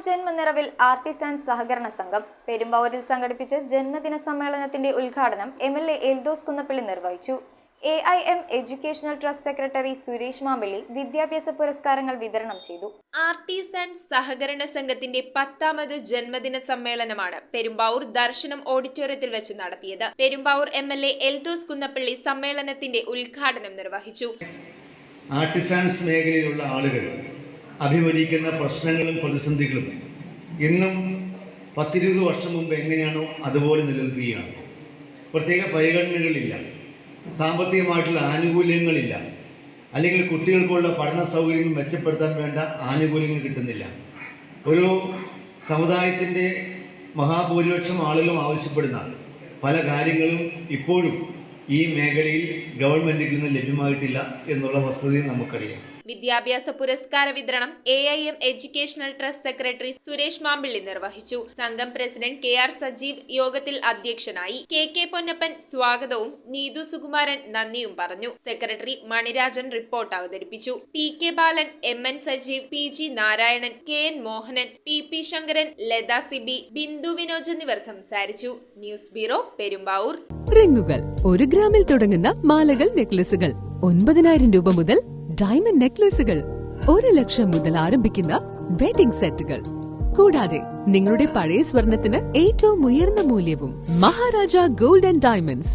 ജന്മനിറവിൽ artisans സഹകരണ സംഘം പെരുമ്പാവൂരിൽ സംഘടിപ്പിച്ച ജന്മദിന സമ്മേളനത്തിന്റെ ഉദ്ഘാടനം എംഎൽഎ എൽദോസ് കുന്നപ്പള്ളി നിർവഹിച്ചു. AIM educational trust secretary Suresh Mampally വിദ്യാഭ്യാസ പുരസ്കാരങ്ങൾ വിതരണം ചെയ്തു. ആർട്ടിസാൻസ് സഹകരണ സംഘത്തിന്റെ 10ാമത് ജന്മദിന സമ്മേളനമാണ് പെരുമ്പാവൂർ ദർശനം ഓഡിറ്റോറിയത്തിൽ വെച്ച് നടത്തിയത്. പെരുമ്പാവൂർ MLA എൽദോസ് കുന്നപ്പള്ളി സമ്മേളനത്തിന്റെ ഉദ്ഘാടനം നിർവഹിച്ചു. ആർട്ടിസാൻസ് മേഖലയിലുള്ള ആളുകൾ അഭിമുഖീകരിക്കുന്ന പ്രശ്നങ്ങളും പ്രതിസന്ധികളും ഇന്നും 10-20 വർഷം മുമ്പ് എങ്ങനെയാണോ അതുപോലെ നിലനിൽക്കുകയാണ്. പ്രത്യേക പരിഗണനകളില്ല, സാമ്പത്തികമായിട്ടുള്ള ആനുകൂല്യങ്ങളില്ല, അല്ലെങ്കിൽ കുട്ടികൾക്കുള്ള പഠന സൗകര്യങ്ങൾ മെച്ചപ്പെടുത്താൻ വേണ്ട ആനുകൂല്യങ്ങൾ കിട്ടുന്നില്ല. ഒരു സമുദായത്തിൻ്റെ മഹാഭൂരിപക്ഷം ആളുകളും ആവശ്യപ്പെടുന്ന പല കാര്യങ്ങളും ഇപ്പോഴും ഈ മേഖലയിൽ ഗവൺമെൻറ്റിൽ നിന്ന് ലഭ്യമായിട്ടില്ല എന്നുള്ള വസ്തുതയും നമുക്കറിയാം. വിദ്യാഭ്യാസ പുരസ്കാര വിതരണം AIM educational trust secretary Suresh Mampally നിർവഹിച്ചു. സംഘം പ്രസിഡന്റ് KR സജീവ് യോഗത്തിൽ അധ്യക്ഷനായി. KK പൊന്നപ്പൻ സ്വാഗതവും നീതു സുകുമാരൻ നന്ദിയും പറഞ്ഞു. സെക്രട്ടറി മണിരാജൻ റിപ്പോർട്ട് അവതരിപ്പിച്ചു. PK Balan, MN Sajeev, PG Narayanan, KN Mohanan, PP Sankaran, Latha Siby, Bindu Vinoj എന്നിവർ സംസാരിച്ചു. News bureau, Perumbavoor. റിങ്ങുകൾ 1 ഗ്രാമിൽ തുടങ്ങുന്ന മാലകൾ, നെക്ലസുകൾ 9,000 രൂപ മുതൽ ഡയമണ്ട് നെക്ലസുകൾ 1 ലക്ഷം മുതൽ ആരംഭിക്കുന്ന വെഡിംഗ് സെറ്റുകൾ, കൂടാതെ നിങ്ങളുടെ പഴയ സ്വർണത്തിന് ഏറ്റവും ഉയർന്ന മൂല്യവും. Maharaja gold and diamonds,